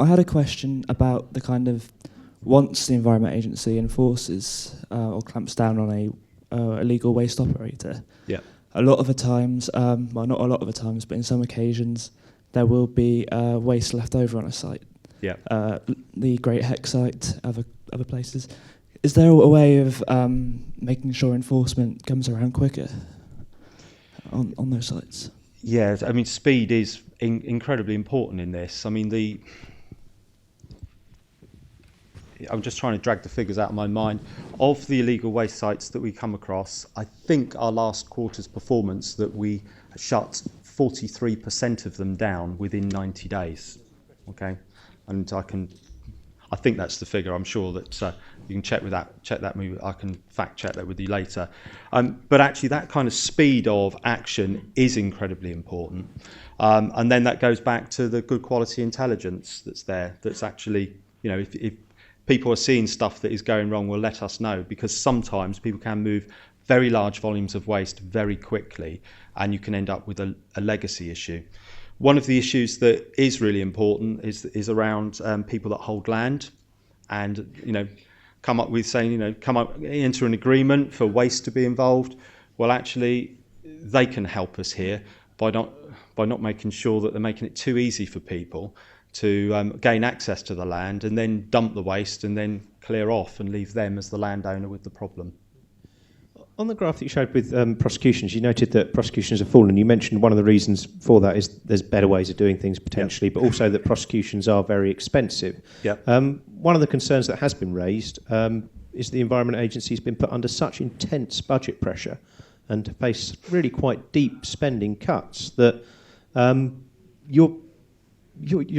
I had a question about the kind of, once the Environment Agency enforces or clamps down on a illegal waste operator, Yeah. a lot of the times, well, not a lot of the times, but in some occasions, there will be waste left over on a site. Yeah. The Great Heck site, other places. Is there a way of making sure enforcement comes around quicker on those sites? Yeah, I mean, speed is incredibly important in this. I mean, I'm just trying to drag the figures out of my mind. Of the illegal waste sites that we come across, I think our last quarter's performance that we shut 43% of them down within 90 days. Okay, and I think that's the figure. I'm sure that you can check that. Maybe I can fact check that with you later. But actually, that kind of speed of action is incredibly important. And then that goes back to the good quality intelligence that's there. That's actually, if people are seeing stuff that is going wrong, will let us know, because sometimes people can move very large volumes of waste very quickly, and you can end up with a legacy issue. One of the issues that is really important is around people that hold land, and come up with saying enter an agreement for waste to be involved. Well, actually, they can help us here by not making sure that they're making it too easy for people to gain access to the land and then dump the waste and then clear off and leave them as the landowner with the problem. On the graph that you showed with prosecutions, you noted that prosecutions have fallen. You mentioned one of the reasons for that is there's better ways of doing things potentially, but also that prosecutions are very expensive. Yep. One of the concerns that has been raised is the Environment Agency has been put under such intense budget pressure and to face really quite deep spending cuts that you're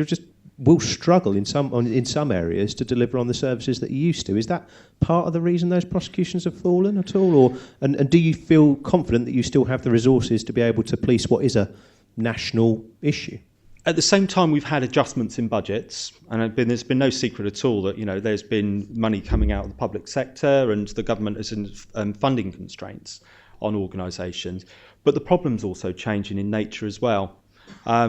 just will struggle in some areas to deliver on the services that you used to. Is that part of the reason those prosecutions have fallen at all? And do you feel confident that you still have the resources to be able to police what is a national issue? At the same time, we've had adjustments in budgets, and there's been no secret at all that there's been money coming out of the public sector, and the government has funding constraints on organisations. But the problem's also changing in nature as well.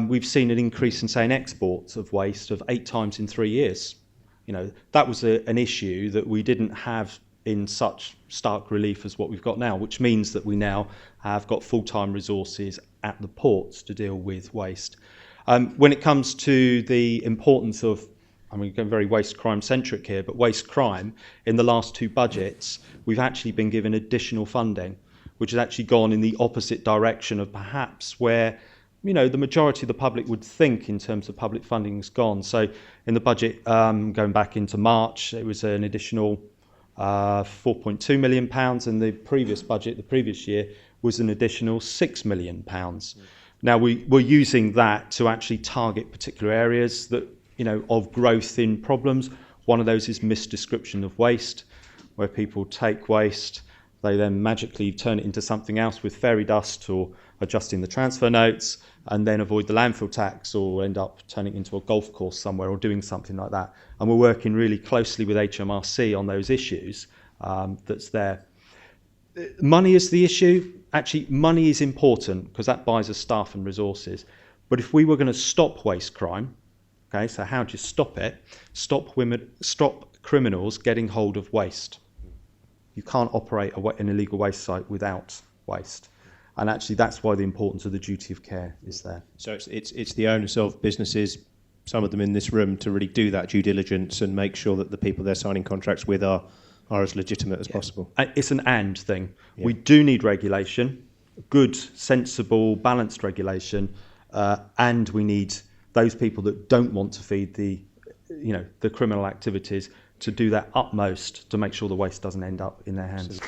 We've seen an increase in, say, exports of waste of 8 times in 3 years. That was an issue that we didn't have in such stark relief as what we've got now, which means that we now have got full-time resources at the ports to deal with waste. When it comes to the importance of, I'm going very waste crime centric here, but waste crime, in the last 2 budgets, we've actually been given additional funding, which has actually gone in the opposite direction of perhaps where the majority of the public would think in terms of public funding has gone. So in the budget going back into March, it was an additional £4.2 million, and the previous budget, the previous year, was an additional £6 million. Now we're using that to actually target particular areas that of growth in problems. One of those is misdescription of waste, where people take waste, they then magically turn it into something else with fairy dust or adjusting the transfer notes, and then avoid the landfill tax or end up turning it into a golf course somewhere or doing something like that. And we're working really closely with HMRC on those issues that's there. Money is the issue. Actually, money is important because that buys us staff and resources. But if we were going to stop waste crime, okay, so how do you stop it? Stop criminals getting hold of waste. You can't operate an illegal waste site without waste. And actually, that's why the importance of the duty of care is there. So it's the onus of businesses, some of them in this room, to really do that due diligence and make sure that the people they're signing contracts with are as legitimate as possible. It's an and thing. Yeah. We do need regulation, good, sensible, balanced regulation, and we need those people that don't want to feed the criminal activities to do their utmost to make sure the waste doesn't end up in their hands.